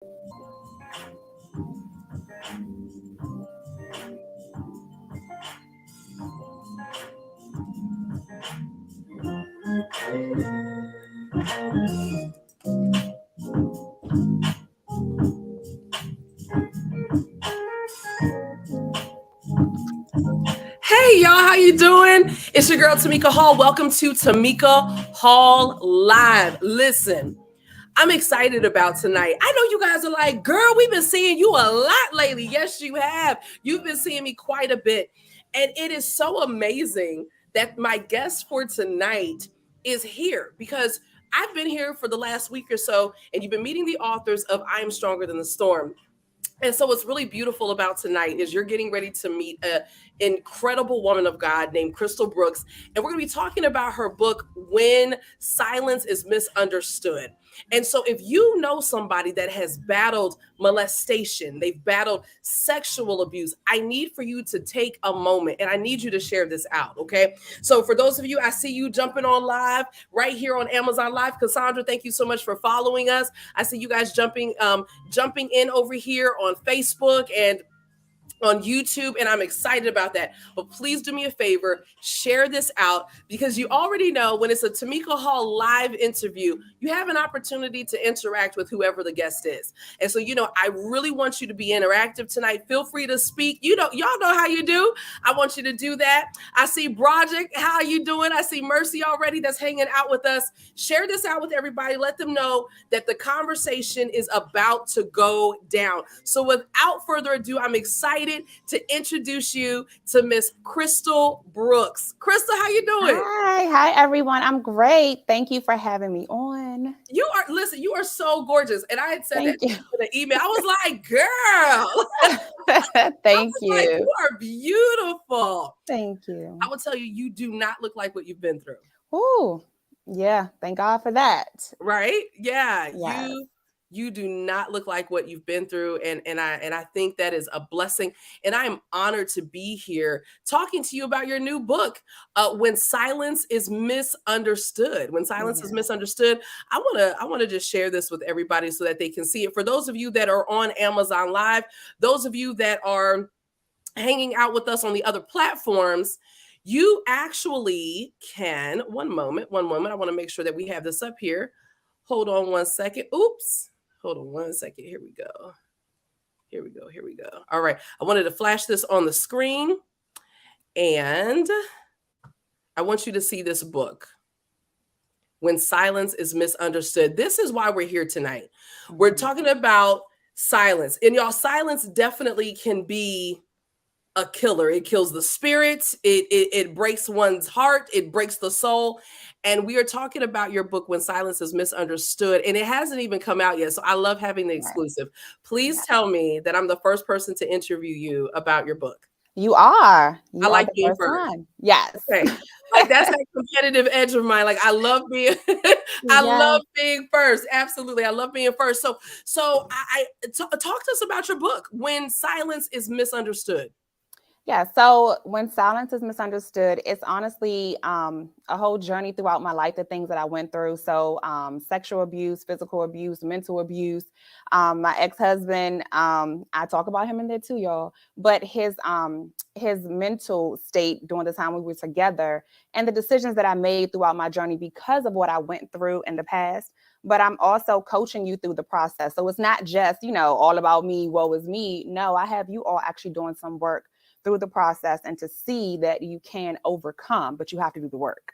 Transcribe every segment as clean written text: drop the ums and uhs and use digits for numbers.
Hey y'all, how you doing? It's your girl Tamika Hall. Welcome to Tamika Hall Live. Listen, I'm excited about tonight. I know you guys are like, girl, we've been seeing you a lot lately. Yes, you have. You've been seeing me quite a bit. And it is so amazing that my guest for tonight is here because I've been here for the last week or so, and you've been meeting the authors of I Am Stronger Than the Storm. And so what's really beautiful about tonight is you're getting ready to meet an incredible woman of God named Crystal Brooks. And we're going to be talking about her book, When Silence is Misunderstood. And so if you know somebody that has battled molestation, they've battled sexual abuse, I need for you to take a moment and I need you to share this out, okay? So for those of you, I see you jumping on live right here on Amazon Live. Cassandra, thank you so much for following us. I see you guys jumping in over here on Facebook and on YouTube, and I'm excited about that. But please do me a favor, share this out because you already know when it's a Tamika Hall live interview, you have an opportunity to interact with whoever the guest is. And so, I really want you to be interactive tonight. Feel free to speak. Y'all know how you do. I want you to do that. I see Broderick, how are you doing? I see Mercy already that's hanging out with us. Share this out with everybody. Let them know that the conversation is about to go down. So without further ado, I'm excited to introduce you to Miss Crystal Brooks. Crystal, how you doing? Hi everyone. I'm great. Thank you for having me on. You are so gorgeous. And I had said Thank that you. in the email. I was like, girl. Thank Like, you. you are beautiful. Thank I you. will tell you, you do not look like what you've been through. Ooh, yeah. Thank God for that. Right? Yeah. Yes. You do not look like what you've been through, and I think that is a blessing, and I am honored to be here talking to you about your new book, When Silence is Misunderstood. When Silence is Yeah. Misunderstood. I want to just share this with everybody so that they can see it. For those of you that are on Amazon Live, those of you that are hanging out with us on the other platforms, you actually can. One moment. I want to make sure that we have this up here. Hold on one second. Oops. Hold on one second. Here we go. Here we go. All right. I wanted to flash this on the screen, and I want you to see this book, When Silence is Misunderstood. This is why we're here tonight. We're talking about silence. And y'all, silence definitely can be a killer. It kills the spirit. It breaks one's heart. It breaks the soul. And we are talking about your book, When Silence is Misunderstood, and it hasn't even come out yet. So I love having the Right. exclusive. Please Yeah. tell me that I'm the first person to interview you about your book. You are. I You are like the being first first. one. Yes. Okay. Like that's that competitive edge of mine. Like I love being I Yes. love being first. Absolutely. I love being first. So talk to us about your book, When Silence is Misunderstood. Yeah, so when silence is misunderstood, it's honestly a whole journey throughout my life, the things that I went through. So, sexual abuse, physical abuse, mental abuse. My ex-husband, I talk about him in there too, y'all. But his mental state during the time we were together, and the decisions that I made throughout my journey because of what I went through in the past. But I'm also coaching you through the process. So it's not just, all about me, woe is me. No, I have you all actually doing some work through the process and to see that you can overcome, but you have to do the work.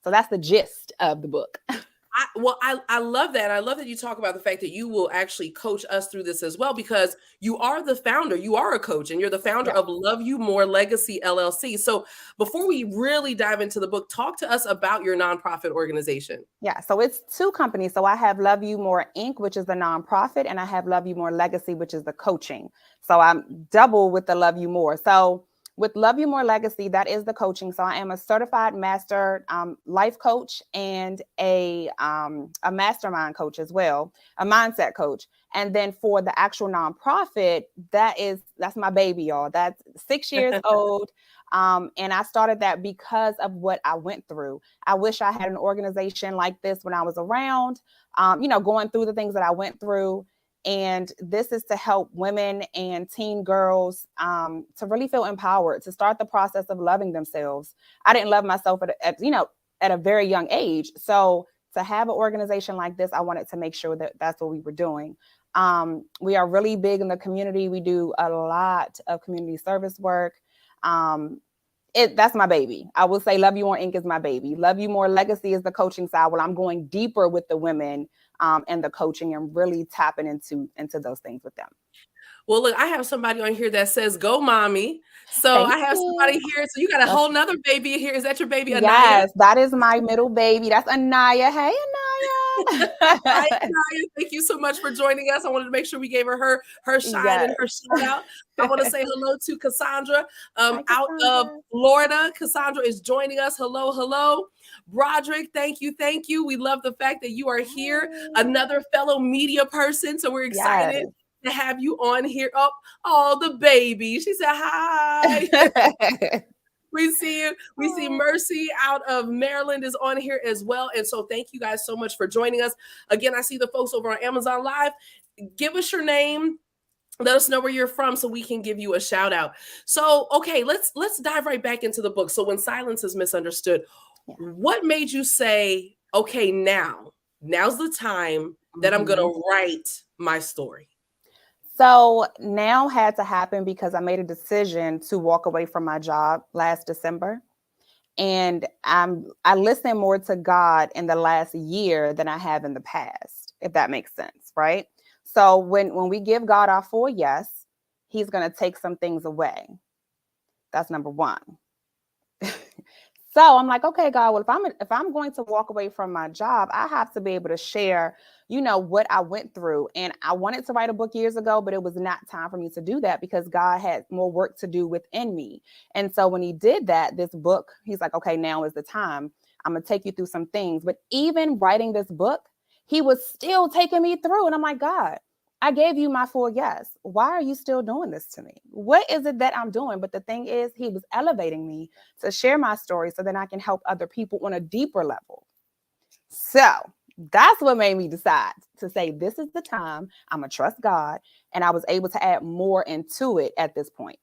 So that's the gist of the book. I love that. I love that you talk about the fact that you will actually coach us through this as well, because you are the founder, you are a coach, and you're the founder Yeah. of Love You More Legacy LLC. So before we really dive into the book, talk to us about your nonprofit organization. Yeah. So it's two companies. So I have Love You More Inc., which is the nonprofit, and I have Love You More Legacy, which is the coaching. So I'm double with the Love You More. So with Love You More Legacy, that is the coaching. So I am a certified master life coach and a mastermind coach as well, a mindset coach. And then for the actual nonprofit, that's my baby, y'all. That's 6 years old. And I started that because of what I went through. I wish I had an organization like this when I was around, going through the things that I went through. And this is to help women and teen girls to really feel empowered, to start the process of loving themselves. I didn't love myself at a very young age. So to have an organization like this, I wanted to make sure that that's what we were doing. We are really big in the community. We do a lot of community service work. That's my baby. I will say Love You More Inc. is my baby. Love You More Legacy is the coaching side. Well, I'm going deeper with the women and the coaching and really tapping into those things with them. Well, look, I have somebody on here that says, go mommy. So I have somebody here. So you got a whole nother baby here. Is that your baby, Anaya? Yes, that is my middle baby. That's Anaya. Hey, Anaya. Hi, Anaya. Thank you so much for joining us. I wanted to make sure we gave her shine and her shout out. I want to say hello to Cassandra out of Florida. Cassandra is joining us. Hello, hello. Broderick, thank you. Thank you. We love the fact that you are here. Another fellow media person. So we're excited to have you on here. Oh, the baby. She said, hi. We see you. We see Mercy out of Maryland is on here as well. And so thank you guys so much for joining us. Again, I see the folks over on Amazon Live. Give us your name. Let us know where you're from so we can give you a shout out. So, okay, let's dive right back into the book. So when silence is misunderstood, what made you say, okay, now's the time that I'm going to write my story? So now had to happen because I made a decision to walk away from my job last December. And I listen more to God in the last year than I have in the past, if that makes sense, right? So when we give God our full yes, he's going to take some things away. That's number one. So I'm like, okay, God, well, if I'm going to walk away from my job, I have to be able to share, what I went through. And I wanted to write a book years ago, but it was not time for me to do that because God had more work to do within me. And so when he did that, this book, he's like, okay, now is the time. I'm going to take you through some things. But even writing this book, he was still taking me through. And I'm like, God, I gave you my full yes. Why are you still doing this to me? What is it that I'm doing? But the thing is, he was elevating me to share my story so that I can help other people on a deeper level. So that's what made me decide to say, this is the time. I'm going to trust God. And I was able to add more into it at this point.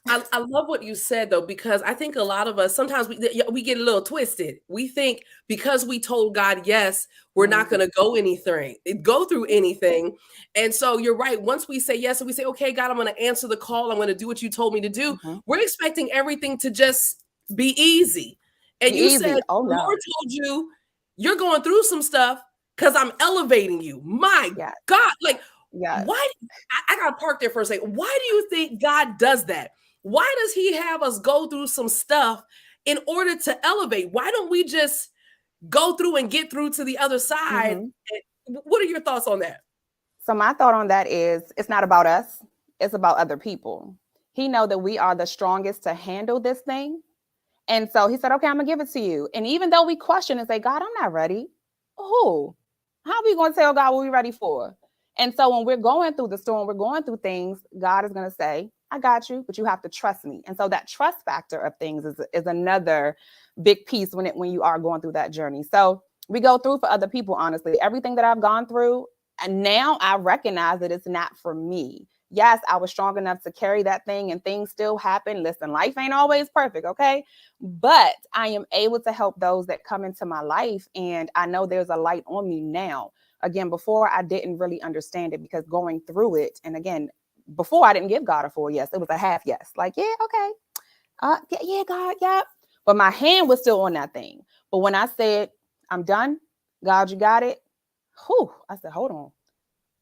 I love what you said, though, because I think a lot of us, sometimes we get a little twisted. We think because we told God yes, we're not going to go through anything. And so you're right. Once we say yes and we say, okay, God, I'm going to answer the call. I'm going to do what you told me to do. We're expecting everything to just be easy. And you said, the Lord told you you're going through some stuff because I'm elevating you. My God, why? I got to park there for a second. Why do you think God does that? Why does he have us go through some stuff in order to elevate? Why don't we just go through and get through to the other side? What are your thoughts on that? So my thought on that is it's not about us. It's about other people. He knows that we are the strongest to handle this thing. And so he said, okay, I'm going to give it to you. And even though we question and say, God, I'm not ready. How are we going to tell God what we're ready for? And so when we're going through the storm, we're going through things, God is going to say, I got you, but you have to trust me. And so that trust factor of things is another big piece when you are going through that journey. So we go through for other people, honestly. Everything that I've gone through, and now I recognize that it's not for me. Yes, I was strong enough to carry that thing and things still happen. Listen, life ain't always perfect, okay? But I am able to help those that come into my life. And I know there's a light on me now. Again, before I didn't really understand it because going through it, and again, before I didn't give God a full yes, it was a half yes. Like, yeah, okay. Yeah, God, yeah. But my hand was still on that thing. But when I said, I'm done, God, you got it. I said, hold on.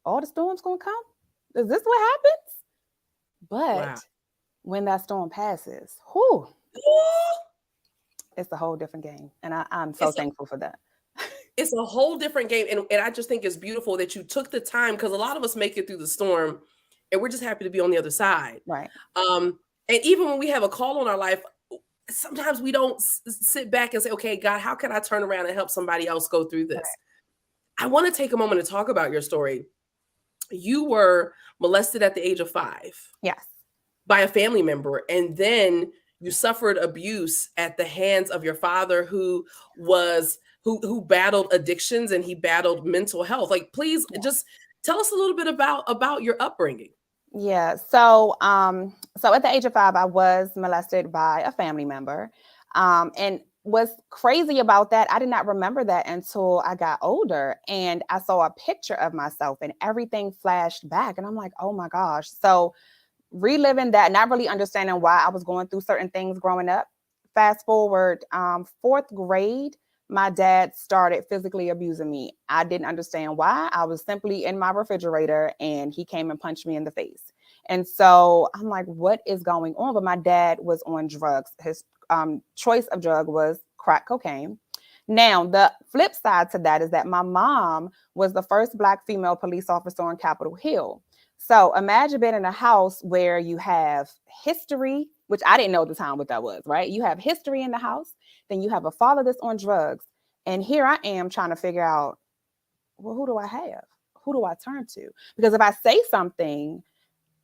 All the storms going to come? Is this what happens? But when that storm passes, it's a whole different game. And I'm so thankful for that. It's a whole different game. And I just think it's beautiful that you took the time, because a lot of us make it through the storm and we're just happy to be on the other side. Right. And even when we have a call on our life, sometimes we don't sit back and say, okay, God, how can I turn around and help somebody else go through this? Right. I want to take a moment to talk about your story. You were molested at the age of 5. Yes. By a family member. And then you suffered abuse at the hands of your father who battled addictions and he battled mental health. Like, please just Tell us a little bit about your upbringing. Yeah. So at the age of 5, I was molested by a family member. And what's crazy about that, I did not remember that until I got older and I saw a picture of myself and everything flashed back. And I'm like, oh my gosh. So reliving that, not really understanding why I was going through certain things growing up. Fast forward, 4th grade, my dad started physically abusing me. I didn't understand why. I was simply in my refrigerator and he came and punched me in the face. And so I'm like, what is going on? But my dad was on drugs. His choice of drug was crack cocaine. Now, the flip side to that is that my mom was the first Black female police officer on Capitol Hill. So imagine being in a house where you have history, which I didn't know at the time what that was, right? You have history in the house, then you have a father that's on drugs. And here I am trying to figure out, well, who do I have? Who do I turn to? Because if I say something,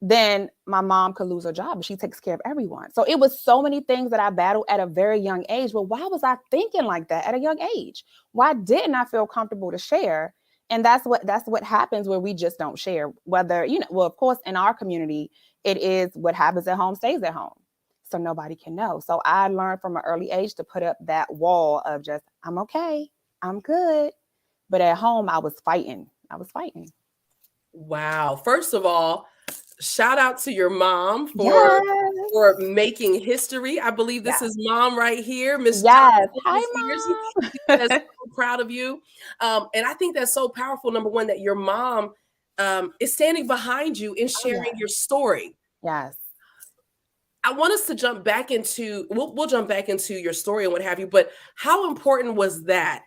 then my mom could lose her job, but she takes care of everyone. So it was so many things that I battled at a very young age. But why was I thinking like that at a young age? Why didn't I feel comfortable to share? And that's what happens where we just don't share. Whether, well, of course, in our community, it is what happens at home stays at home. So nobody can know. So I learned from an early age to put up that wall of just, I'm okay, I'm good. But at home, I was fighting. Wow. First of all, shout out to your mom Yes. for making history. I believe this is mom right here, Miss Yes. Johnson. Hi, She Mom. says, so proud of you. And I think that's so powerful. Number one, that your mom is standing behind you in sharing your story. Yes. I want us to jump back into, we'll jump back into your story and what have you, but how important was that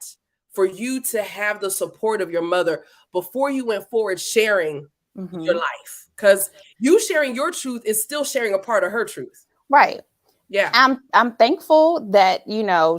for you to have the support of your mother before you went forward sharing your life? Because you sharing your truth is still sharing a part of her truth. Right. Yeah. I'm thankful that,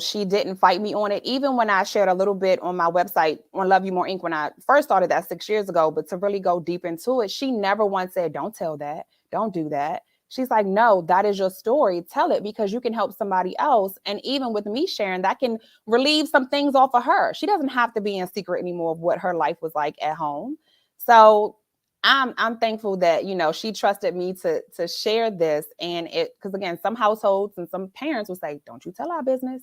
she didn't fight me on it. Even when I shared a little bit on my website on Love You More Inc. when I first started that 6 years ago, but to really go deep into it, she never once said, don't tell that, don't do that. She's like, no, that is your story. Tell it because you can help somebody else. And even with me sharing, that can relieve some things off of her. She doesn't have to be in secret anymore of what her life was like at home. So I'm thankful that, she trusted me to share this. And because again, some households and some parents will say, don't you tell our business.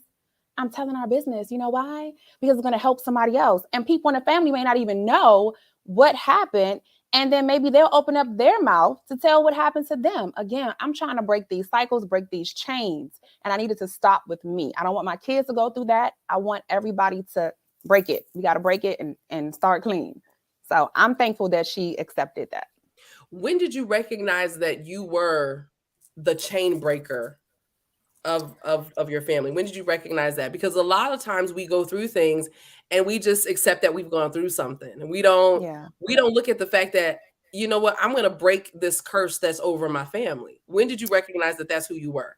I'm telling our business. You know why? Because it's going to help somebody else. And people in the family may not even know what happened. And then maybe they'll open up their mouth to tell what happened to them. Again, I'm trying to break these cycles, break these chains. And I needed to stop with me. I don't want my kids to go through that. I want everybody to break it. We got to break it and start clean. So I'm thankful that she accepted that. When did you recognize that you were the chain breaker of your family? When did you recognize that? Because a lot of times we go through things and we just accept that we've gone through something, and we don't look at the fact that, you know what, I'm going to break this curse that's over my family. When did you recognize that that's who you were?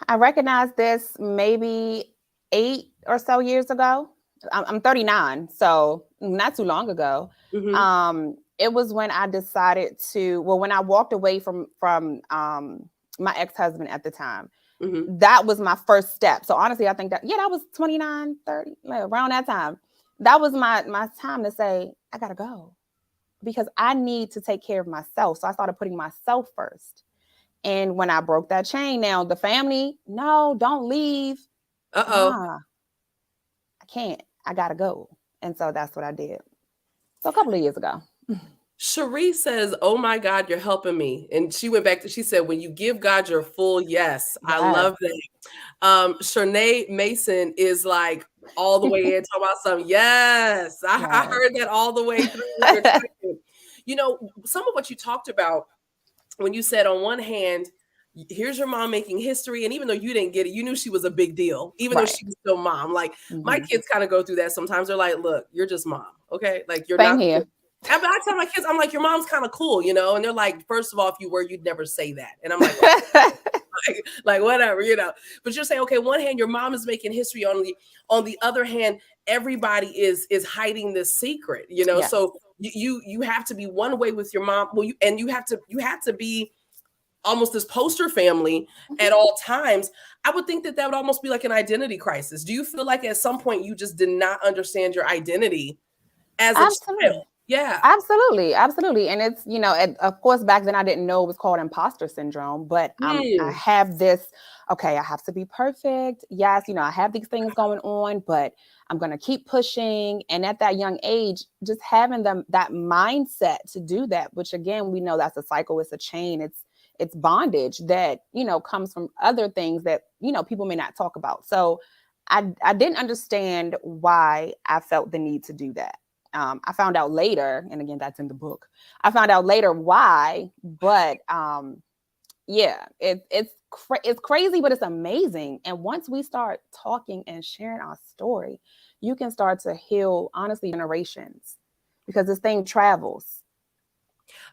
I recognized this maybe 8 or so years ago. I'm 39, so not too long ago. It was when I decided when I walked away from my ex-husband at the time. That was my first step. So honestly, I think that was 29, 30, around that time. That was my time to say, I gotta go because I need to take care of myself. So I started putting myself first. And when I broke that chain, now the family, no, don't leave. Nah, I can't. I gotta go. And so that's what I did. So a couple of years ago. Cherie says, oh my God, you're helping me. And she went back she said, when you give God your full yes. I love that. Shanae Mason is like all the way in talking about something. Yes. I heard that all the way through. Some of what you talked about when you said on one hand, here's your mom making history. And even though you didn't get it, you knew she was a big deal, even though she was still mom. Like my kids kind of go through that sometimes. They're like, look, you're just mom. Okay. Like you're not here. I tell my kids, I'm like, your mom's kind of cool, and they're like, first of all, if you were, you'd never say that. And I'm like, like whatever, but you're saying, okay, one hand, your mom is making history. On the other hand, everybody is hiding this secret, so you have to be one way with your mom. Well, you have to be almost this poster family at all times. I would think that would almost be like an identity crisis. Do you feel like at some point you just did not understand your identity as a child? Yeah. Absolutely, absolutely. And it's, of course, back then I didn't know it was called imposter syndrome, but I Hmm. have this, okay, I have to be perfect. Yes, I have these things going on, but I'm going to keep pushing. And at that young age, just having that mindset to do that, which again, we know that's a cycle, it's a chain, it's bondage that, comes from other things that, people may not talk about. So I didn't understand why I felt the need to do that. I found out later, and again, that's in the book. I found out later why, but yeah, it's crazy, but it's amazing. And once we start talking and sharing our story, you can start to heal, honestly, generations, because this thing travels.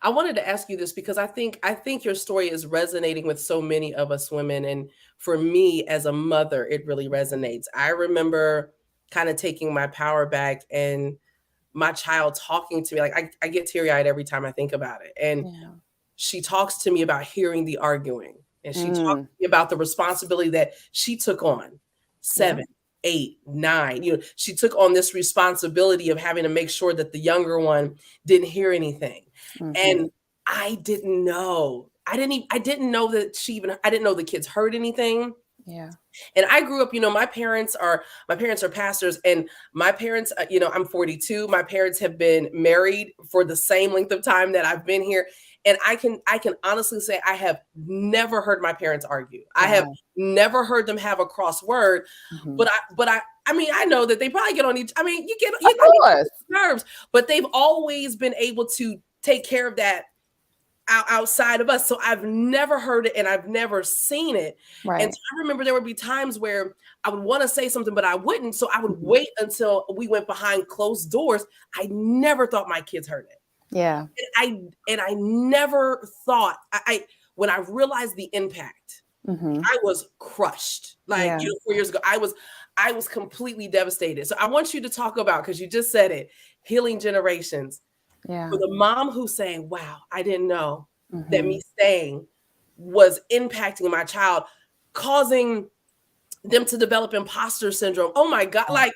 I wanted to ask you this because I think your story is resonating with so many of us women, and for me as a mother, it really resonates. I remember kind of taking my power back and my child talking to me. Like I get teary-eyed every time I think about it. And Yeah. she talks to me about hearing the arguing, and she talks Mm, to me about the responsibility that she took on. yeah. 7, 8, 9, she took on this responsibility of having to make sure that the younger one didn't hear anything. Hmm. And I didn't know. I didn't know that I didn't know the kids heard anything. Yeah. And I grew up, my parents are pastors, and my parents, I'm 42. My parents have been married for the same length of time that I've been here. And I can honestly say I have never heard my parents argue. I have Wow. never heard them have a cross word. Hmm. But I mean, I know that they probably get on each. I mean, Of you get on course. nerves, but they've always been able to take care of that outside of us. So I've never heard it and I've never seen it. And Right. so I remember there would be times where I would want to say something, but I wouldn't. So I would Hmm. wait until we went behind closed doors. I never thought my kids heard it. Yeah. And I never thought when I realized the impact, Hmm. I was crushed. Like, Yeah. 4 years ago, I was completely devastated. So I want you to talk about, because you just said it, healing generations. Yeah. For the mom who's saying, wow, I didn't know that Hmm. me staying was impacting my child, causing them to develop imposter syndrome. Oh my God. Like,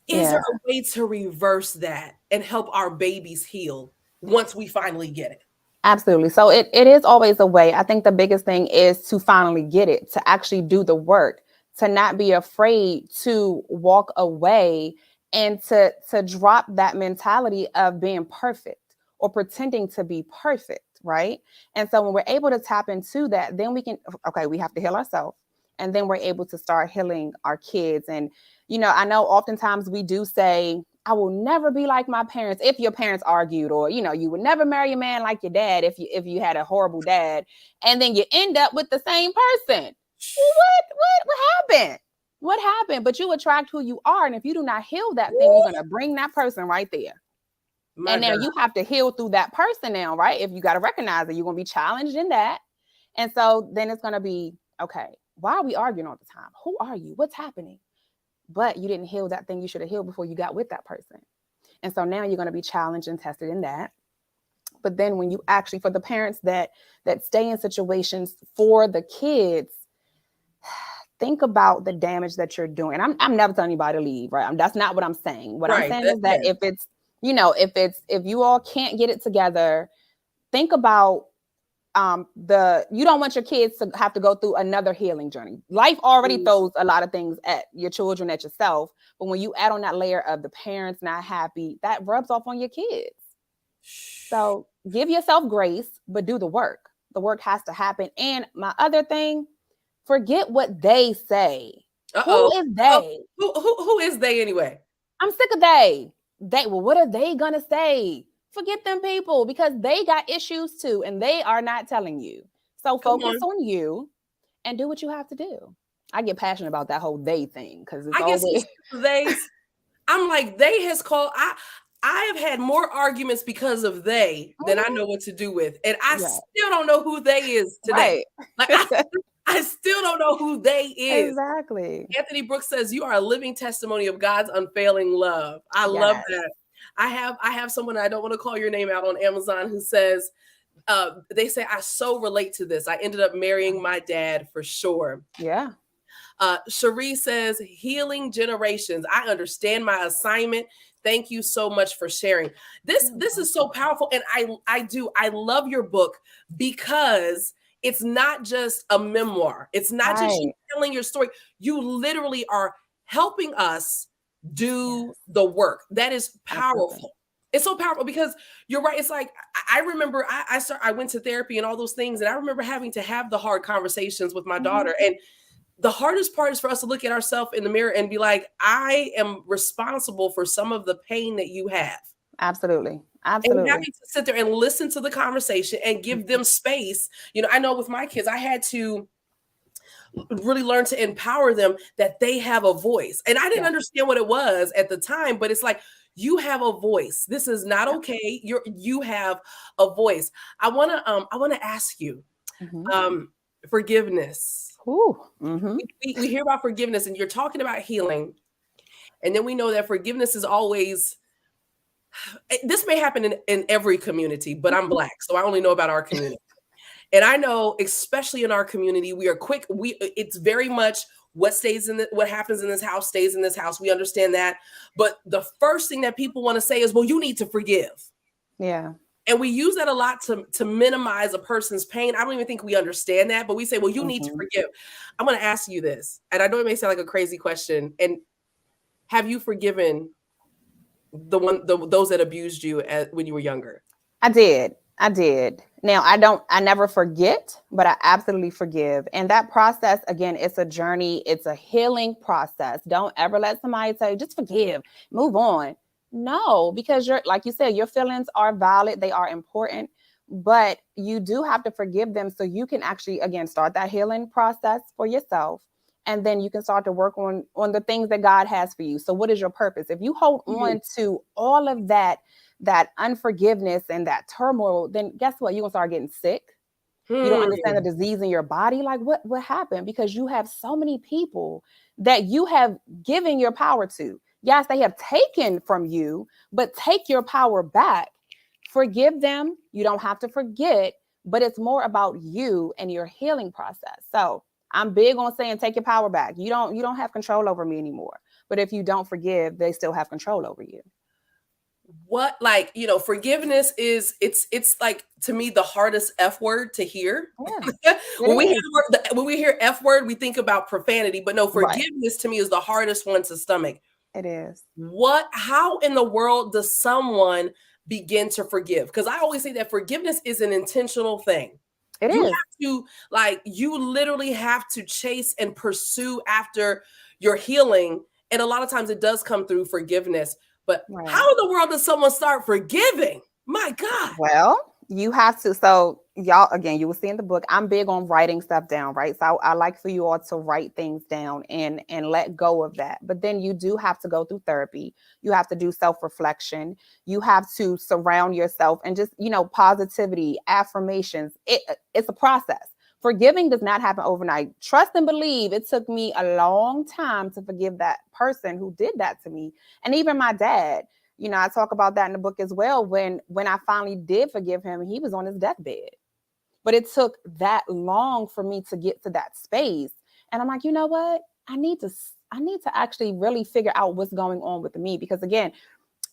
is there Yeah. a way to reverse that and help our babies heal once we finally get it? Absolutely. So it is always a way. I think the biggest thing is to finally get it, to actually do the work, to not be afraid to walk away and to drop that mentality of being perfect or pretending to be perfect, right? And so when we're able to tap into that, then we can, okay, we have to heal ourselves, and then we're able to start healing our kids. And I know oftentimes we do say, I will never be like my parents if your parents argued, or you would never marry a man like your dad if you had a horrible dad, and then you end up with the same person. Well, what happened? What happened? But you attract who you are, and if you do not heal that thing, you're Oh gonna bring that person right there. my And now God. you have to heal through that person now, right? If you got to recognize that you're gonna be challenged in that, and so then it's gonna be okay. Why are we arguing all the time? Who are you? What's happening? But you didn't heal that thing you should have healed before you got with that person. And so now you're going to be challenged and tested in that. But then when you actually, for the parents that stay in situations for the kids, think about the damage that you're doing. And I'm never telling anybody to leave, right? That's not what I'm saying. What I'm Right. saying is that Yeah. if you all can't get it together, think about you don't want your kids to have to go through another healing journey. Life already Mm. throws a lot of things at your children, at yourself, but when you add on that layer of the parents not happy, that rubs off on your kids. So give yourself grace, but do the work. The work has to happen. And my other thing, forget what they say. Who Uh-oh. is Oh, they? who is they anyway? I'm sick of they. Well, what are they gonna say? Forget them people, because they got issues too, and they are not telling you. So Come focus on. on you and do what you have to do. I get passionate about that whole they thing because it's I get so always sick of theys. I'm like, they has called. I have had more arguments because of they than I Mhm. know what to do with, and I Yeah, still don't know who they is today. right. Like I still don't know who they is. Exactly. Anthony Brooks says you are a living testimony of God's unfailing love. I love Yes. that. I have someone, I don't want to call your name out, on Amazon, who says, they say I so relate to this. I ended up marrying my dad for sure. Yeah. Cherie says, healing generations. I understand my assignment Thank you so much for sharing. This is so powerful. And I love your book because it's not just a memoir. It's not just you telling your story. You literally are helping us do the work. That is powerful. Absolutely. It's so powerful because you're right. It's like, I remember I went to therapy and all those things. And I remember having to have the hard conversations with my daughter. And the hardest part is for us to look at ourselves in the mirror and be like, I am responsible for some of the pain that you have. Absolutely. Absolutely. And having to sit there and listen to the conversation and give them space. You know, I know with my kids, I had to really learn to empower them that they have a voice. And I didn't understand what it was at the time, but it's like, you have a voice. This is not okay. You have a voice. I want to ask you, forgiveness. We hear about forgiveness, and you're talking about healing, and then we know that forgiveness is always. This may happen in every community, but I'm Black, so I only know about our community. And I know, especially in our community, we are quick. It's very much what happens in this house stays in this house. We understand that, but the first thing that people want to say is, "Well, you need to forgive." Yeah. And we use that a lot to minimize a person's pain. I don't even think we understand that, but we say, well, you need to forgive. I'm going to ask you this. And I know it may sound like a crazy question. And have you forgiven those that abused you when you were younger? I did. Now, I never forget, but I absolutely forgive. And that process, again, it's a journey. It's a healing process. Don't ever let somebody tell you, just forgive, move on. No, because like you said, your feelings are valid. They are important, but you do have to forgive them so you can actually, again, start that healing process for yourself. And then you can start to work on the things that God has for you. So what is your purpose? If you hold on to all of that unforgiveness and that turmoil, then guess what? You're going to start getting sick. You don't understand the disease in your body. Like what happened? Because you have so many people that you have given your power to. Yes, they have taken from you, but take your power back. Forgive them. You don't have to forget, but it's more about you and your healing process. So I'm big on saying, take your power back. You don't have control over me anymore. But if you don't forgive, they still have control over you. Forgiveness is it's like, to me, the hardest F word to hear. Yeah, when we hear F word, we think about profanity, but no, forgiveness to me is the hardest one to stomach. It is. How in the world does someone begin to forgive? Because I always say that forgiveness is an intentional thing. You literally have to chase and pursue after your healing. And a lot of times it does come through forgiveness. But how in the world does someone start forgiving? My God. Well, you have to. So y'all, again, you will see in the book, I'm big on writing stuff down, right? So I like for you all to write things down and let go of that. But then you do have to go through therapy. You have to do self-reflection. You have to surround yourself and just, positivity, affirmations. It's a process. Forgiving does not happen overnight. Trust and believe. It took me a long time to forgive that person who did that to me. And even my dad, I talk about that in the book as well. When I finally did forgive him, he was on his deathbed. But it took that long for me to get to that space. And I'm like, you know what? I need to actually really figure out what's going on with me. Because again,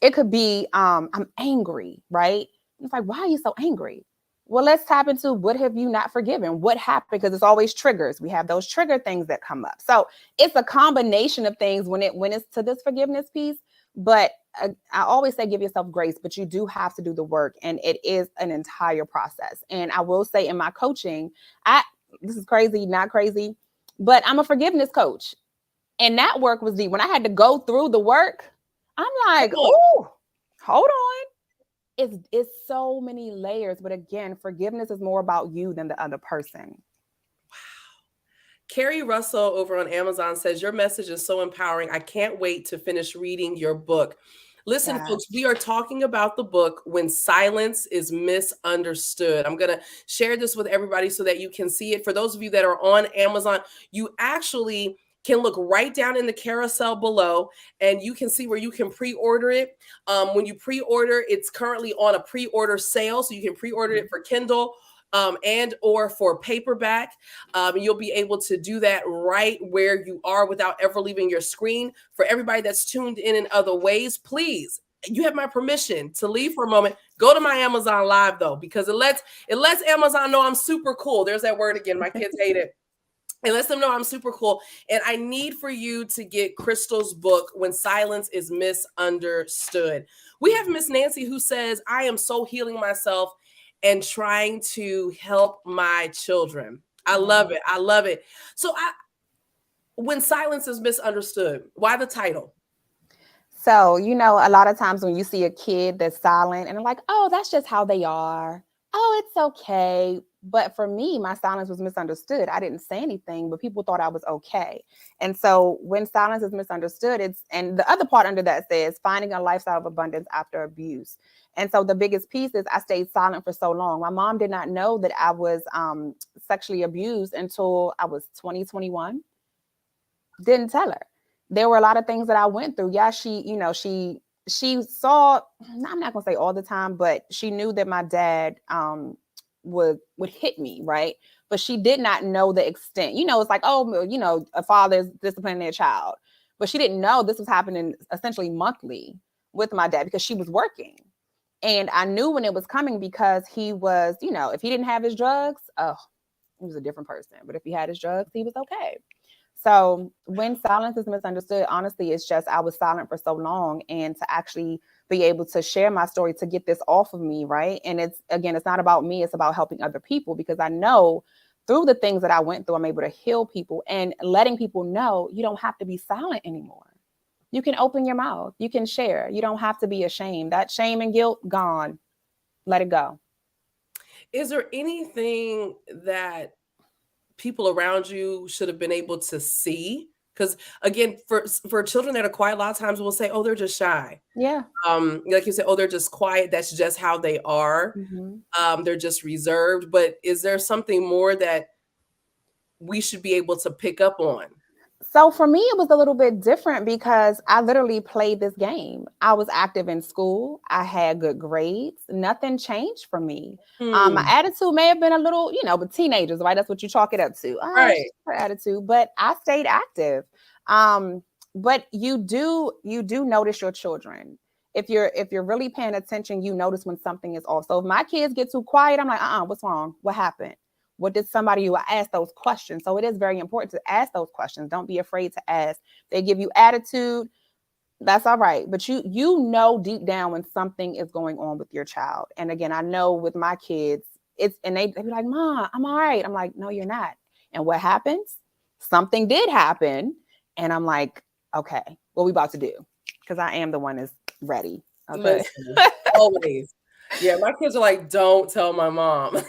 it could be, I'm angry, right? It's like, why are you so angry? Well, let's tap into, what have you not forgiven? What happened? Because it's always triggers. We have those trigger things that come up. So it's a combination of things when it's to this forgiveness piece. But I always say, give yourself grace, but you do have to do the work. And it is an entire process. And I will say, in my coaching, this is crazy, not crazy, but I'm a forgiveness coach. And that work was deep. When I had to go through the work, I'm like, oh, hold on. It's so many layers. But again, forgiveness is more about you than the other person. Wow. Carrie Russell over on Amazon says, your message is so empowering. I can't wait to finish reading your book. Listen, folks, we are talking about the book, When Silence is Misunderstood. I'm going to share this with everybody so that you can see it. For those of you that are on Amazon, you actually can look right down in the carousel below and you can see where you can pre-order it. When you pre-order, it's currently on a pre-order sale. So you can pre-order it for Kindle. and or for paperback. You'll be able to do that right where you are without ever leaving your screen. For everybody that's tuned in other ways, please, you have my permission to leave for a moment. Go to my Amazon Live though, because it lets Amazon know I'm super cool. There's that word again. My kids hate it. It lets them know I'm super cool. And I need for you to get Crystal's book, When Silence is Misunderstood. We have Miss Nancy who says, I am so healing myself and trying to help my children. I love it. I love it. So When Silence is Misunderstood, why the title? So, you know, a lot of times when you see a kid that's silent and they're like, oh, that's just how they are. Oh, it's okay. But for me, my silence was misunderstood. I didn't say anything, but people thought I was okay. And so when silence is misunderstood, and the other part under that says finding a lifestyle of abundance after abuse. And so the biggest piece is I stayed silent for so long. My mom did not know that I was sexually abused until I was 21. Didn't tell her. There were a lot of things that I went through. Yeah, she saw, I'm not gonna say all the time, but she knew that my dad would hit me, right? But she did not know the extent. You know, it's like, oh, you know, a father's disciplining their child. But she didn't know this was happening essentially monthly with my dad because she was working. And I knew when it was coming because he was, you know, if he didn't have his drugs, oh, he was a different person. But if he had his drugs, he was okay. So when silence is misunderstood, honestly, it's just I was silent for so long, and to actually be able to share my story to get this off of me, right? And it's not about me, it's about helping other people, because I know through the things that I went through, I'm able to heal people and letting people know you don't have to be silent anymore. You can open your mouth, you can share, you don't have to be ashamed. That shame and guilt, gone. Let it go. Is there anything that people around you should have been able to see? Because again, for children that are quiet, a lot of times we'll say, oh, they're just shy. Yeah. Like you said, oh, they're just quiet. That's just how they are. They're just reserved. But is there something more that we should be able to pick up on? So for me, it was a little bit different because I literally played this game. I was active in school. I had good grades. Nothing changed for me. My attitude may have been a little, you know, but teenagers, right? That's what you chalk it up to. Right. Her attitude, but I stayed active. But you do notice your children. If you're really paying attention, you notice when something is off. So if my kids get too quiet, I'm like, what's wrong? What happened? What did somebody do? I ask those questions. So it is very important to ask those questions. Don't be afraid to ask. They give you attitude, that's all right. But you know deep down when something is going on with your child. And again, I know with my kids, they be like, Mom, I'm all right. I'm like, no, you're not. And what happens? Something did happen. And I'm like, okay, what we about to do? Because I am the one that's ready. Okay. Always. Yeah, my kids are like, don't tell my mom.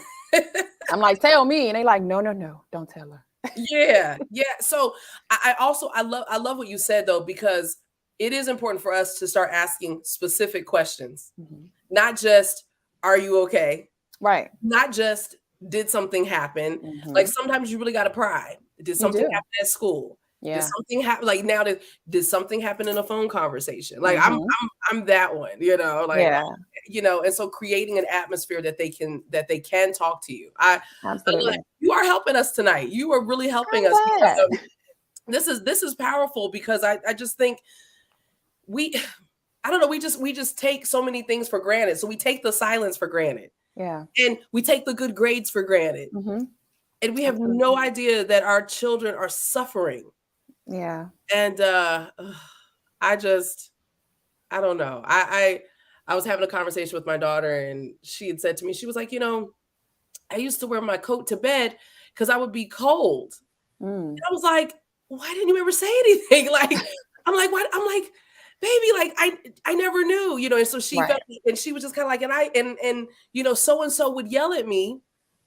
I'm like, tell me. And they like, no, don't tell her. Yeah. So I love what you said though, because it is important for us to start asking specific questions. Not just, are you okay? Right. Not just, did something happen? Like sometimes you really got to pry. Did something happen at school? Yeah. Did something happen? Like now, did something happen in a phone conversation? Like I'm that one, you know, like, you know, and so creating an atmosphere that they can talk to you. Absolutely. You are helping us tonight. You are really helping us. This is powerful because I just think I don't know, we just take so many things for granted. So we take the silence for granted. Yeah. And we take the good grades for granted. And we have no idea that our children are suffering. Yeah. And I don't know. I was having a conversation with my daughter, and she had said to me, she was like, you know, I used to wear my coat to bed because I would be cold. And I was like, why didn't you ever say anything? Like, I'm like, what? I'm like, baby, like I never knew, you know. And so she felt, and she was just kind of like, and you know, so-and-so would yell at me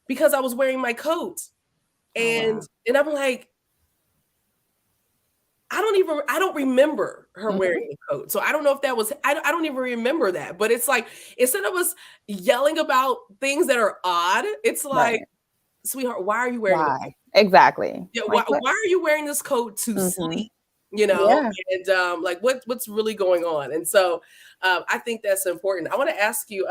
because I was wearing my coat. And I'm like, I don't remember her wearing the coat. So I don't know if that was, I don't even remember that. But it's like, instead of us yelling about things that are odd, it's like, sweetheart, why are you wearing it? Exactly. Yeah, why are you wearing this coat to sleep? You know, and like what's really going on? And so I think that's important. I want to ask you,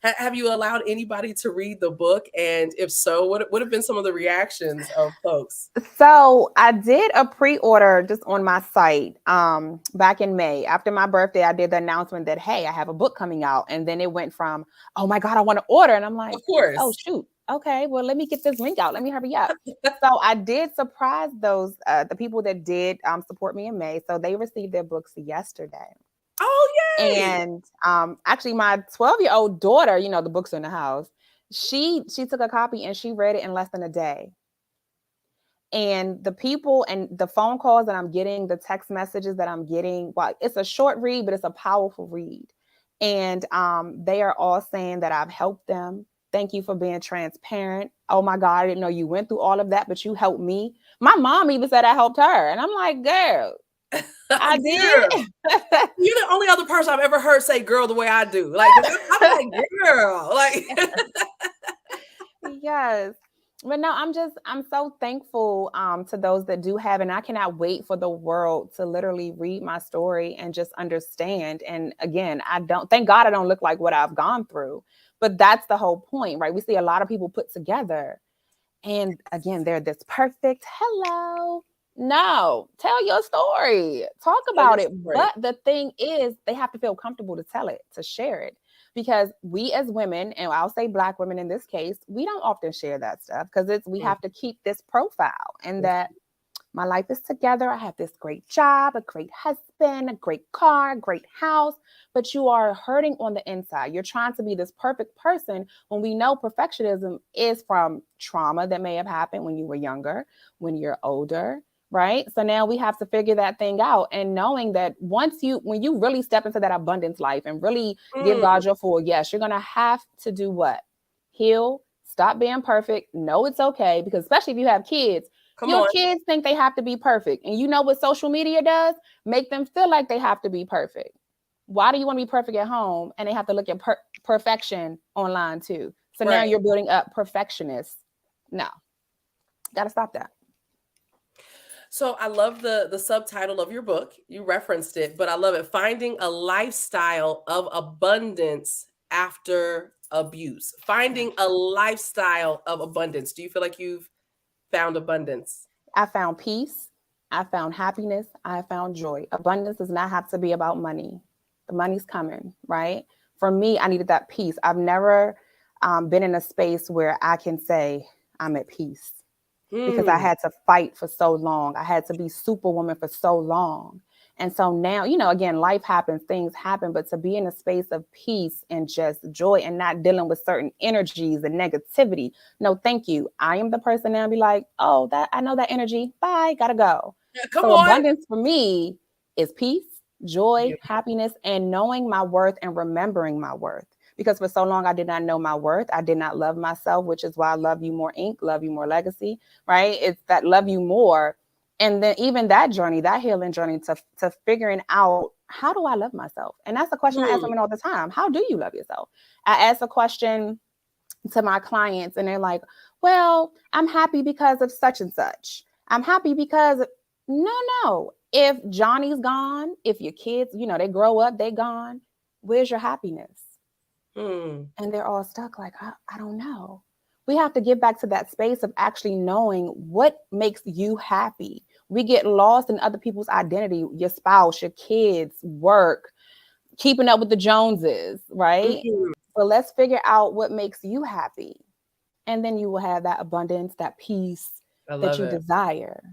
Have you allowed anybody to read the book? And if so, what have been some of the reactions of folks? So I did a pre-order just on my site back in May. After my birthday, I did the announcement that, hey, I have a book coming out. And then it went from, oh my God, I want to order. And I'm like, Of course. oh, shoot. Okay, well, let me get this link out. Let me hurry up. So I did surprise those, the people that did support me in May. So they received their books yesterday. Oh, yay. And actually my 12-year-old daughter, you know, the books are in the house. She took a copy and she read it in less than a day. And the people and the phone calls that I'm getting, the text messages that I'm getting, well, it's a short read, but it's a powerful read. And they are all saying that I've helped them. Thank you for being transparent. Oh my God, I didn't know you went through all of that, but you helped me. My mom even said I helped her. And I'm like, girl, I did. You're the only other person I've ever heard say girl the way I do. Like, I'm like, girl. Like, yes. But no, I'm so thankful to those that do have, and I cannot wait for the world to literally read my story and just understand. And again, thank God I don't look like what I've gone through, but that's the whole point, right? We see a lot of people put together and again, they're this perfect, hello. No, tell your story, talk about it. But the thing is, they have to feel comfortable to tell it, to share it. Because we as women, and I'll say Black women in this case, we don't often share that stuff because we have to keep this profile and that my life is together. I have this great job, a great husband, a great car, great house, but you are hurting on the inside. You're trying to be this perfect person when we know perfectionism is from trauma that may have happened when you were younger, when you're older. Right. So now we have to figure that thing out, and knowing that when you really step into that abundance life and really give God your full yes, you're going to have to do what? Heal, stop being perfect. Know it's okay, because especially if you have kids, your kids think they have to be perfect. And you know what social media does? Make them feel like they have to be perfect. Why do you want to be perfect at home and they have to look at perfection online too? So now you're building up perfectionists. No, got to stop that. So I love the subtitle of your book. You referenced it, but I love it. Finding a lifestyle of abundance after abuse. Finding a lifestyle of abundance. Do you feel like you've found abundance? I found peace. I found happiness. I found joy. Abundance does not have to be about money. The money's coming, right? For me, I needed that peace. I've never been in a space where I can say I'm at peace. Because I had to fight for so long. I had to be superwoman for so long. And so now, you know, again, life happens, things happen, but to be in a space of peace and just joy and not dealing with certain energies and negativity. No, thank you. I am the person now be like, oh, I know that energy. Bye, gotta go. So abundance for me is peace, joy, happiness, and knowing my worth and remembering my worth. Because for so long, I did not know my worth. I did not love myself, which is why I Love You More Inc., Love You More Legacy, right? It's that love you more. And then even that journey, that healing journey to figuring out, how do I love myself? And that's a question I ask women all the time. How do you love yourself? I ask a question to my clients and they're like, well, I'm happy because of such and such. I'm happy because no. If Johnny's gone, if your kids, you know, they grow up, they gone, where's your happiness? And they're all stuck like, I don't know. We have to get back to that space of actually knowing what makes you happy. We get lost in other people's identity, your spouse, your kids, work, keeping up with the Joneses, right? So let's figure out what makes you happy. And then you will have that abundance, that peace that you desire.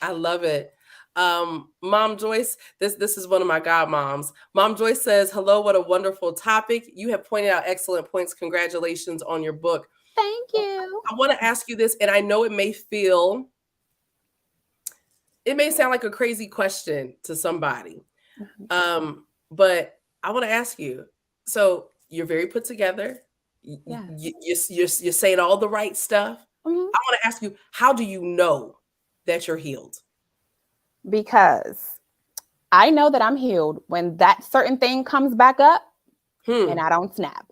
I love it. Mom Joyce, this is one of my godmoms. Mom Joyce says, hello, what a wonderful topic. You have pointed out excellent points. Congratulations on your book. Thank you. I want to ask you this, and I know it may sound like a crazy question to somebody. But I want to ask you, so you're very put together. You're saying all the right stuff. I want to ask you, how do you know that you're healed? Because I know that I'm healed when that certain thing comes back up and I don't snap.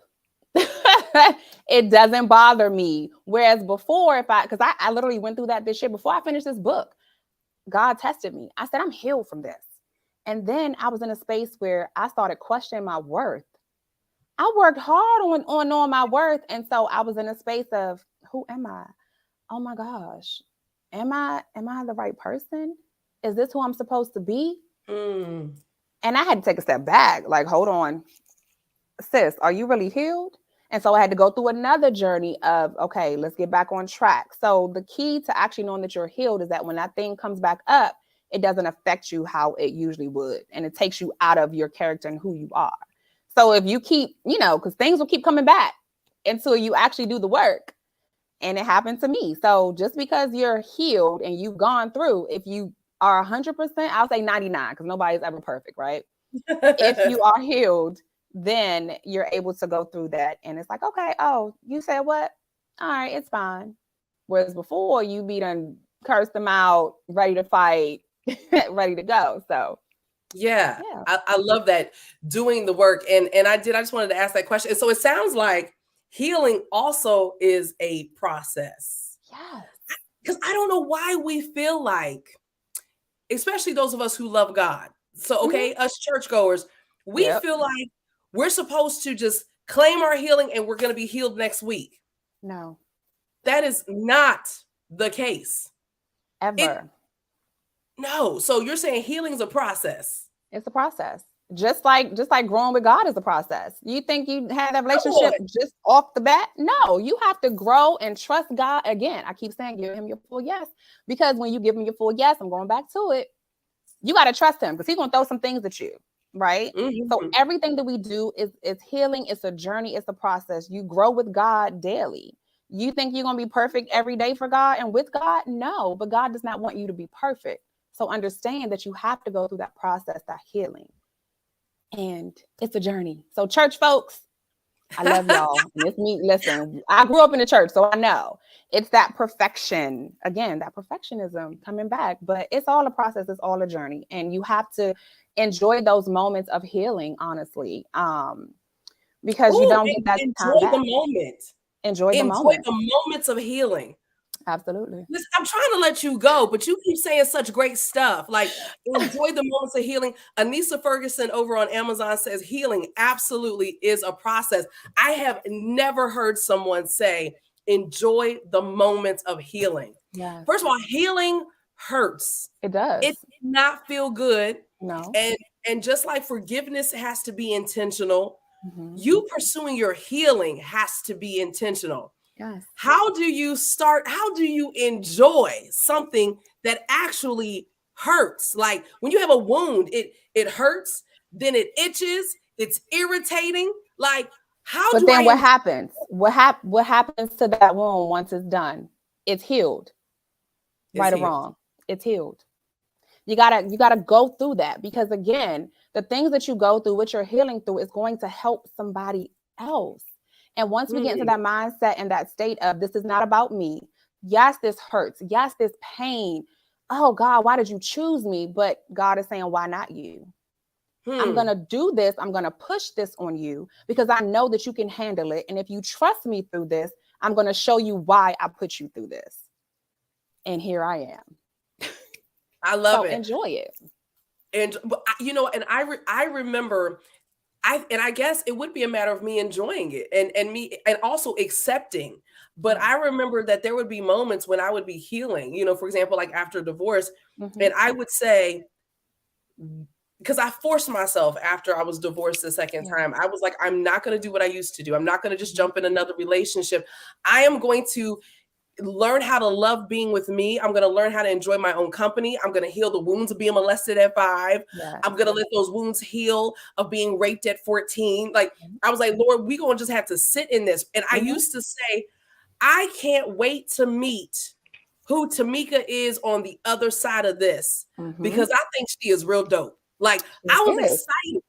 It doesn't bother me. Whereas before, because I literally went through that this year before I finished this book, God tested me. I said, I'm healed from this. And then I was in a space where I started questioning my worth. I worked hard on knowing my worth. And so I was in a space of, who am I? Oh my gosh. Am I the right person? Is this who I'm supposed to be? Mm. And I had to take a step back. Like, hold on, sis, are you really healed? And so I had to go through another journey of, okay, let's get back on track. So the key to actually knowing that you're healed is that when that thing comes back up, it doesn't affect you how it usually would. And it takes you out of your character and who you are. So if you keep, because things will keep coming back until you actually do the work. And it happened to me. So just because you're healed and you've gone through, if you are 100%, I'll say 99, because nobody's ever perfect, right? If you are healed, then you're able to go through that. And it's like, okay, oh, you said what? All right, it's fine. Whereas before, you be done cursed them out, ready to fight, ready to go. So yeah. I love that, doing the work. And I just wanted to ask that question. And so it sounds like healing also is a process. Yes. Because I don't know why we feel like, especially those of us who love God. So, okay, us churchgoers, we feel like we're supposed to just claim our healing and we're going to be healed next week. No. That is not the case. Ever. No. So you're saying healing is a process. It's a process. Just like growing with God is a process. You think you had that relationship just off the bat? No, you have to grow and trust God. Again, I keep saying, give him your full yes. Because when you give him your full yes, I'm going back to it, you got to trust him, because he's going to throw some things at you. Right. Mm-hmm. So everything that we do is healing. It's a journey. It's a process. You grow with God daily. You think you're going to be perfect every day for God and with God? No, but God does not want you to be perfect. So understand that you have to go through that process, that healing. And it's a journey. So church folks, I love y'all. And it's me. Listen, I grew up in the church, so I know it's that perfection. Again, that perfectionism coming back, but it's all a process. It's all a journey. And you have to enjoy those moments of healing, honestly, because you don't get that time back. The moment. Enjoy the moments of healing. Absolutely. Listen, I'm trying to let you go, but you keep saying such great stuff. Like, enjoy the moments of healing. Anissa Ferguson over on Amazon says healing absolutely is a process. I have never heard someone say, enjoy the moments of healing. Yes. First of all, healing hurts. It does. It did not feel good. No. And just like forgiveness has to be intentional, you pursuing your healing has to be intentional. Yes. How do you enjoy something that actually hurts? Like when you have a wound, it hurts, then it itches, it's irritating. Like, what happens? What happens to that wound once it's done? It's healed. Right or wrong, it's healed. You gotta go through that, because again, the things that you go through, what you're healing through, is going to help somebody else. And once we get into that mindset and that state of, this is not about me. Yes, this hurts. Yes, this pain. Oh God, why did you choose me? But God is saying, why not you? I'm going to do this. I'm going to push this on you because I know that you can handle it. And if you trust me through this, I'm going to show you why I put you through this. And here I am. I love it. Enjoy it. And, and I remember, I guess it would be a matter of me enjoying it and also accepting. But I remember that there would be moments when I would be healing, for example, like after divorce, and I would say, because I forced myself after I was divorced the second time, I was like, I'm not going to do what I used to do. I'm not going to just jump in another relationship. I am going to learn how to love being with me. I'm going to learn how to enjoy my own company. I'm going to heal the wounds of being molested at 5. Yes. I'm going to let those wounds heal of being raped at 14. Like, I was like, Lord, we going to just have to sit in this. And I used to say, I can't wait to meet who Tamika is on the other side of this, because I think she is real dope. Like, I was excited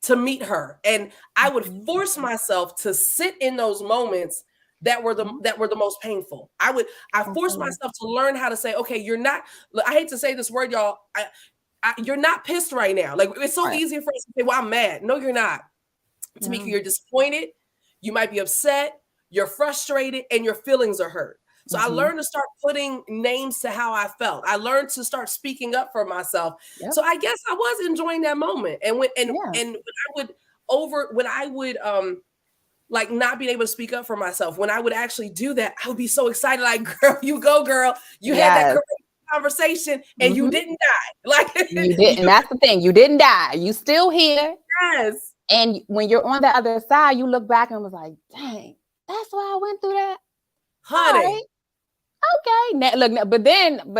to meet her, and I would force myself to sit in those moments that were the most painful. I forced myself to learn how to say, okay, you're not, I hate to say this word, y'all, you're not pissed right now. Like, it's so easy for us to say, well, I'm mad. No, you're not. Tamika, you're disappointed. You might be upset. You're frustrated, and your feelings are hurt. So I learned to start putting names to how I felt. I learned to start speaking up for myself. Yep. So I guess I was enjoying that moment. And when I would like not being able to speak up for myself. When I would actually do that, I would be so excited. Like, girl, you go, girl. You had that courageous conversation and you didn't die. Like you didn't. That's the thing. You didn't die. You still here. Yes. And when you're on the other side, you look back and was like, dang, that's why I went through that. Honey. Right. Okay. Now, look, but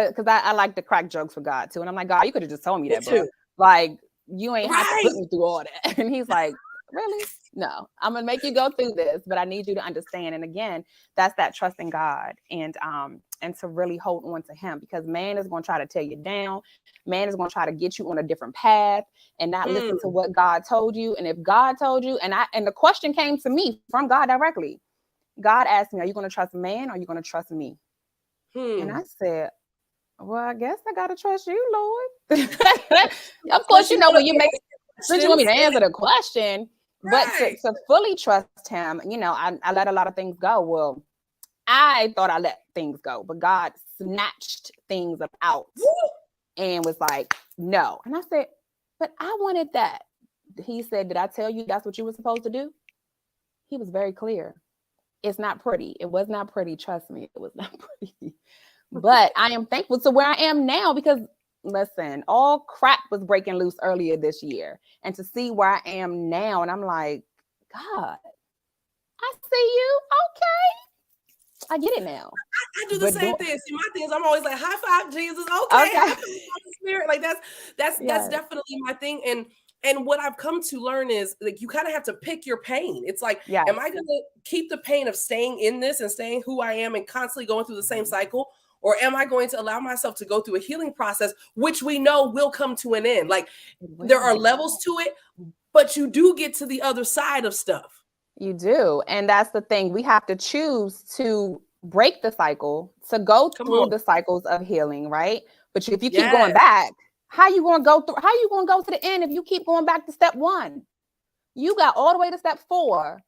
because I like to crack jokes for God too. And I'm like, God, you could have just told me that, bro. Like, you ain't have to put me through all that. And he's like, really? No, I'm gonna make you go through this, but I need you to understand. And again, that's that trust in God and to really hold on to him, because man is going to try to tear you down. Man is going to try to get you on a different path and not listen to what God told you. And if God told you, and the question came to me from God directly. God asked me, are you going to trust man or are you going to trust me? And I said, well, I guess I got to trust you, Lord. Of course, you know, when you make, since you want me to answer the question, but to fully trust him, you know, I let a lot of things go. Well, I thought I let things go, but God snatched things out and was like, no. And I said, but I wanted that. He said, did I tell you that's what you were supposed to do? He was very clear. It's not pretty. It was not pretty. Trust me, it was not pretty. But I am thankful to where I am now, because listen, all crap was breaking loose earlier this year. And to see where I am now, and I'm like, God, I see you. Okay. I get it now. I do the same thing. See, my thing is I'm always like, high five, Jesus. Okay. Spirit. Like that's definitely my thing. And what I've come to learn is, like, you kind of have to pick your pain. It's like, am I going to keep the pain of staying in this and staying who I am and constantly going through the same cycle? Or am I going to allow myself to go through a healing process, which we know will come to an end? Like, there are levels to it, but you do get to the other side of stuff. You do. And that's the thing. We have to choose to break the cycle, to go through the cycles of healing, right? But if you keep going back, how you going to go through? How you going to go to the end if you keep going back to step 1? You got all the way to step 4.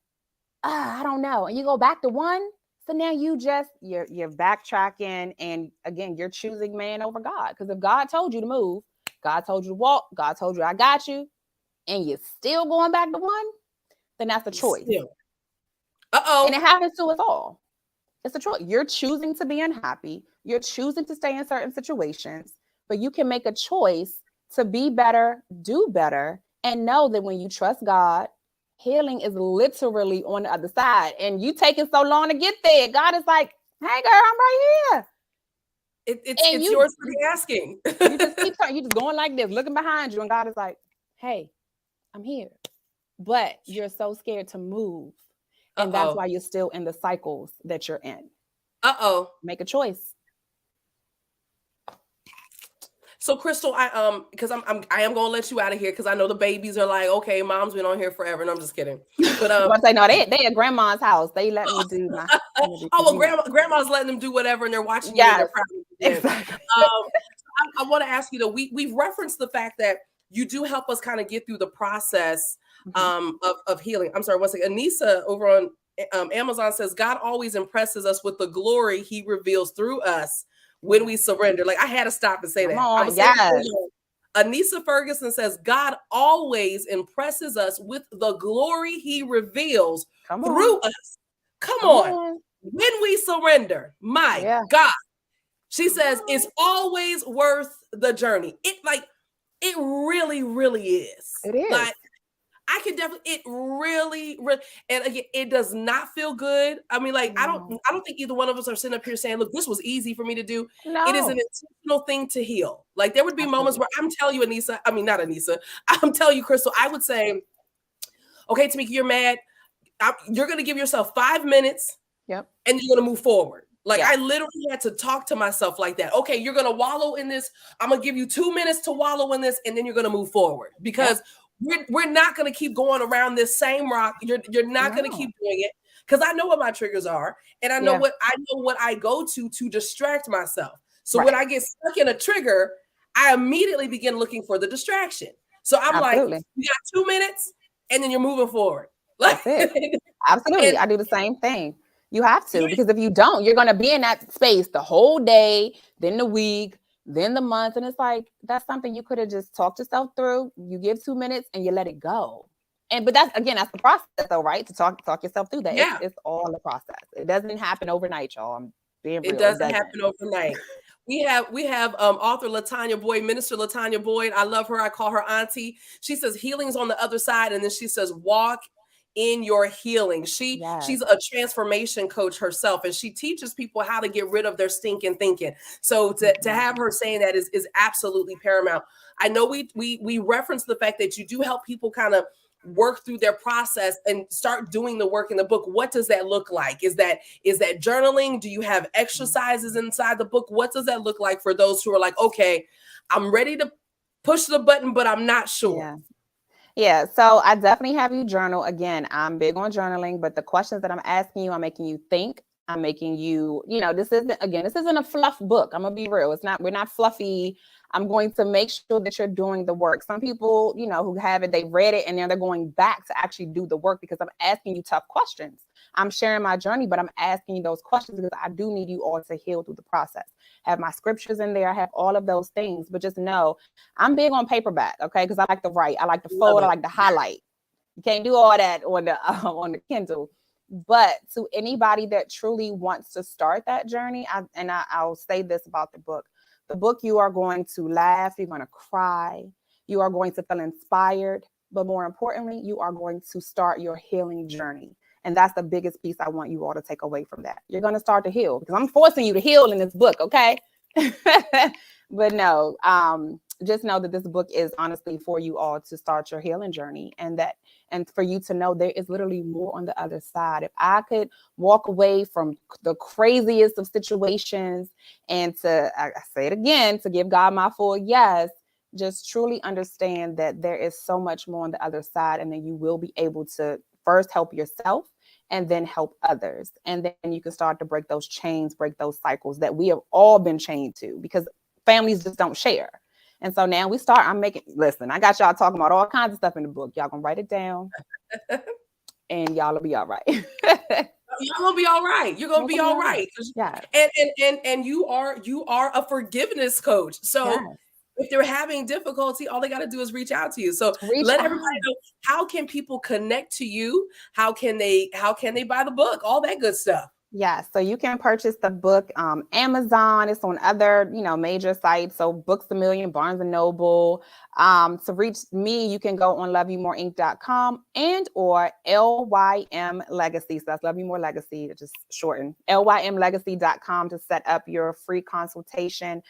I don't know. And you go back to 1. So now you're backtracking. And again, you're choosing man over God. Because if God told you to move, God told you to walk, God told you, I got you, and you're still going back to 1, then that's a choice. And it happens to us all. It's a choice. You're choosing to be unhappy. You're choosing to stay in certain situations. But you can make a choice to be better, do better, and know that when you trust God, healing is literally on the other side. And you taking so long to get there. God is like, hey, girl, I'm right here. It's yours for the asking. You just going like this, looking behind you, and God is like, hey, I'm here. But you're so scared to move. And that's why you're still in the cycles that you're in. Make a choice. So Crystal, I am gonna let you out of here because I know the babies are like, okay, mom's been on here forever, and I'm just kidding. But I say no, they at grandma's house. They let me do my. Grandma's letting them do whatever, and they're watching you. And they're proud of you. Exactly. I want to ask you though. We've referenced the fact that you do help us kind of get through the process of healing. I'm sorry, once again, Anissa over on Amazon says God always impresses us with the glory He reveals through us when we surrender. Like, I had to stop and say that. Anissa Ferguson says God always impresses us with the glory He reveals through us. Come on. When we surrender, my God. She says it's always worth the journey. It really, really is. It is. Like, I can definitely, it really, and again, it does not feel good. I mean, like, I don't think either one of us are sitting up here saying, look, this was easy for me to do. No. It is an intentional thing to heal. Like, there would be moments where I'm telling you, not Anissa, I'm telling you, Crystal, I would say, okay, Tamika, you're mad. You're going to give yourself 5 minutes. Yep. And you're going to move forward. Like, I literally had to talk to myself like that. Okay, you're going to wallow in this. I'm going to give you 2 minutes to wallow in this, and then you're going to move forward, because we're not going to keep going around this same rock. You're not going to keep doing it, because I know what my triggers are, and I know what I go to distract myself. So when I get stuck in a trigger, I immediately begin looking for the distraction. So I'm like, you got 2 minutes, and then you're moving forward. That's it. Absolutely. I do the same thing. You have to, because if you don't, you're going to be in that space the whole day, then the week, then the month. And it's like, that's something you could have just talked yourself through. You give 2 minutes and you let it go. but that's the process though, right? To talk yourself through that. Yeah. It's all the process. It doesn't happen overnight, y'all. I'm being real. It doesn't happen overnight. We have author Latanya Boyd, Minister Latanya Boyd. I love her. I call her auntie. She says healing's on the other side, and then she says walk in your healing. She's a transformation coach herself, and she teaches people how to get rid of their stinking thinking. So to have her saying that is absolutely paramount. I know we reference the fact that you do help people kind of work through their process and start doing the work in the book. What does that look like? Is that journaling? Do you have exercises inside the book? What does that look like for those who are like, okay, I'm ready to push the button, but I'm not sure? Yeah. So I definitely have you journal. Again, I'm big on journaling, but the questions that I'm asking you, I'm making you think. I'm making you, this isn't a fluff book. I'm gonna be real. We're not fluffy. I'm going to make sure that you're doing the work. Some people, who have it, they read it and now they're going back to actually do the work because I'm asking you tough questions. I'm sharing my journey, but I'm asking you those questions because I do need you all to heal through the process. Have my scriptures in there. I have all of those things, but just know I'm big on paperback, okay? Because I like to write, I like to fold, I like to highlight. You can't do all that on the Kindle. But to anybody that truly wants to start that journey, I'll say this about the book. The book, you are going to laugh, you're going to cry, you are going to feel inspired, but more importantly, you are going to start your healing journey. And that's the biggest piece I want you all to take away from that. You're going to start to heal because I'm forcing you to heal in this book, okay? But no, just know that this book is honestly for you all to start your healing journey, and for you to know there is literally more on the other side. If I could walk away from the craziest of situations and I say it again, to give God my full yes, just truly understand that there is so much more on the other side, and then you will be able to first help yourself and then help others. And then you can start to break those chains, break those cycles that we have all been chained to because families just don't share. And so now listen, I got y'all talking about all kinds of stuff in the book. Y'all gonna write it down and y'all will be all right. You're gonna be all right. You're gonna be all right. Yeah. And you are a forgiveness coach. So if they're having difficulty, all they got to do is reach out to you. So let everybody know, how can people connect to you? How can they buy the book? All that good stuff. Yeah, so you can purchase the book Amazon. It's on other, major sites. So Books A Million, Barnes and Noble. To reach me, you can go on loveyoumoreinc.com and or LYM Legacy. So that's Love You More Legacy, just shorten. LYMlegacy.com to set up your free consultation.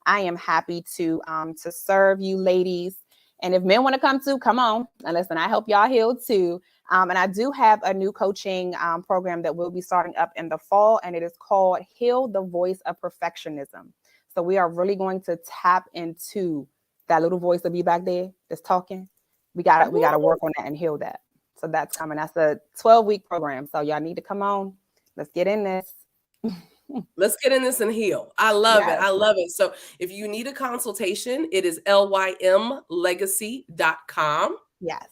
I am happy to serve you ladies. And if men want to come on. And listen, I help y'all heal too. And I do have a new coaching program that will be starting up in the fall, and it is called Heal the Voice of Perfectionism. So we are really going to tap into that little voice that be back there that's talking. We gotta work on that and heal that. So that's coming. That's a 12-week program. So y'all need to come on. Let's get in this. Let's get in this and heal. I love it. I love it. So if you need a consultation, it is lymlegacy.com. Yes.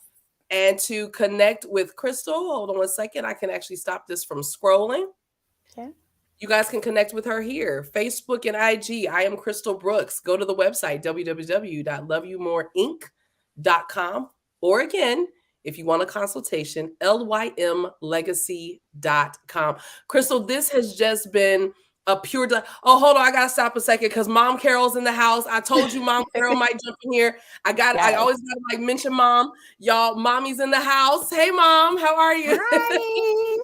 And to connect with Crystal, hold on 1 second. I can actually stop this from scrolling. Okay. You guys can connect with her here. Facebook and IG. I am Crystal Brooks. Go to the website, www.loveyoumoreinc.com. Or again, if you want a consultation, lymlegacy.com. Crystal, this has just been a pure hold on, I gotta stop a second because Mom Carol's in the house. I told you Mom Carol might jump in here. I always gotta mention Mom. Y'all, Mommy's in the house. Hey Mom, how are you? Hi.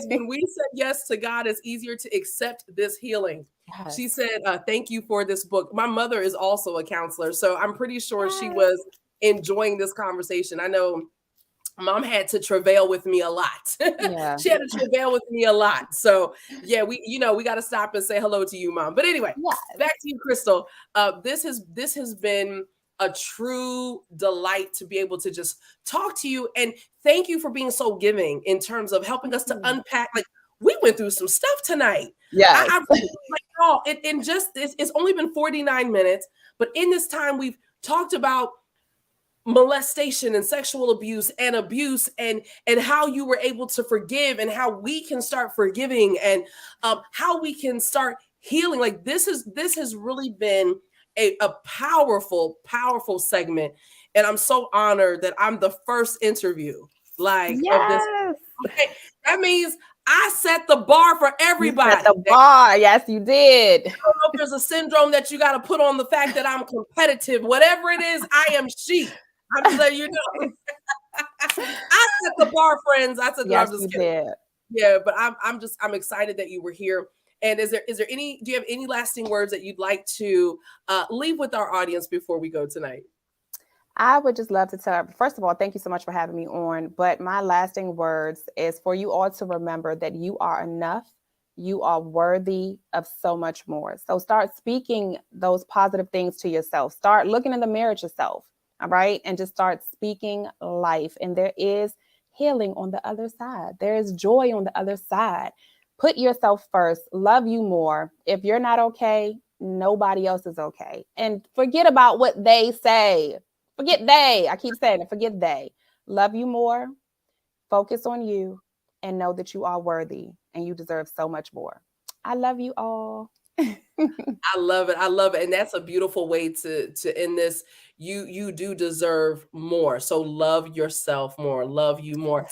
When we said yes to God, it's easier to accept this healing. Yes. She said, thank you for this book. My mother is also a counselor, so I'm pretty sure she was enjoying this conversation. I know Mom had to travail with me a lot. Yeah. She had to travail with me a lot. So yeah, we got to stop and say hello to you, Mom. But anyway, back to you, Crystal. This has been a true delight to be able to just talk to you, and thank you for being so giving in terms of helping us to unpack. Like, we went through some stuff tonight. Yeah, it's only been 49 minutes, but in this time we've talked about molestation and sexual abuse and how you were able to forgive, and how we can start forgiving, and how we can start healing. Like, this has really been a powerful segment. And I'm so honored that I'm the first interview of this. Yes. Okay, that means I set the bar for everybody. You set the bar. Yes, you did. I don't know if there's a syndrome that you got to put on the fact that I'm competitive. Whatever it is, I am she. I'm just letting you know. I set the bar, friends. I said, Yes, no, I'm you just kidding. did. Yeah, but I'm excited that you were here. And do you have any lasting words that you'd like to leave with our audience before we go tonight? I would just love to tell, first of all, thank you so much for having me on. But my lasting words is for you all to remember that you are enough. You are worthy of so much more. So start speaking those positive things to yourself. Start looking in the mirror at yourself. All right. And just start speaking life. And there is healing on the other side. There is joy on the other side. Put yourself first. Love you more. If you're not okay, nobody else is okay. And forget about what they say. Forget they. I keep saying it. Forget they. Love you more. Focus on you and know that you are worthy and you deserve so much more. I love you all. I love it. I love it. And that's a beautiful way to end this. You do deserve more. So love yourself more. Love you more.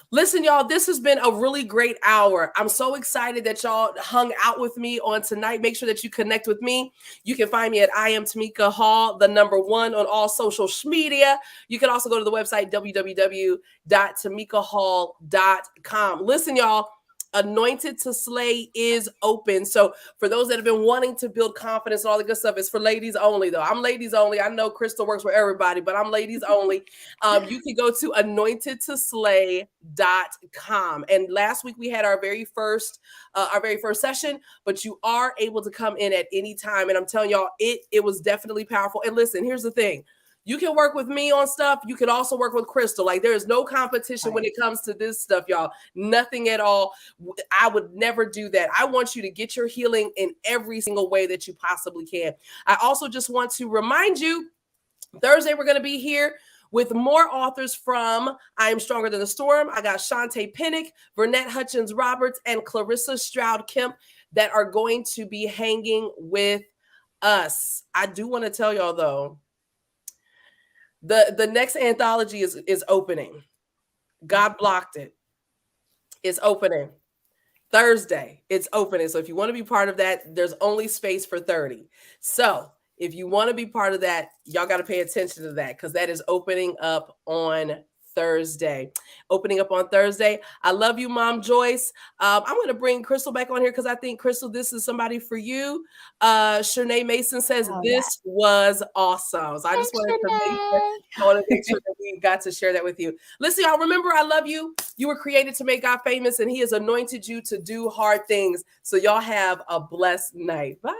Listen, y'all, this has been a really great hour. I'm so excited that y'all hung out with me on tonight. Make sure that you connect with me. You can find me at I am Tamika Hall, the #1 on all social media. You can also go to the website, www.tamikahall.com. Listen, y'all, Anointed to Slay is open. So for those that have been wanting to build confidence and all the good stuff, it's for ladies only, though. I'm ladies only. I know Crystal works for everybody, but I'm ladies only. You can go to anointedtoslay.com. And last week we had our very first session, but you are able to come in at any time. And I'm telling y'all, it was definitely powerful. And listen, here's the thing. You can work with me on stuff. You can also work with Crystal. Like, there is no competition when it comes to this stuff, y'all. Nothing at all. I would never do that. I want you to get your healing in every single way that you possibly can. I also just want to remind you, Thursday, we're going to be here with more authors from I Am Stronger Than the Storm. I got Shantae Pinnock, Vernette Hutchins Roberts, and Clarissa Stroud Kemp that are going to be hanging with us. I do want to tell y'all, though, the next anthology is opening. God blocked it. It's opening Thursday. It's opening. So if you want to be part of that, there's only space for 30. So if you want to be part of that, y'all got to pay attention to that, because that is opening up on Thursday. I love you, Mom Joyce. I'm going to bring Crystal back on here because I think, Crystal, this is somebody for you. Shanae Mason says, this was awesome. So I just wanted to make sure that we got to share that with you. Listen, y'all, remember, I love you. You were created to make God famous, and he has anointed you to do hard things. So y'all have a blessed night. Bye.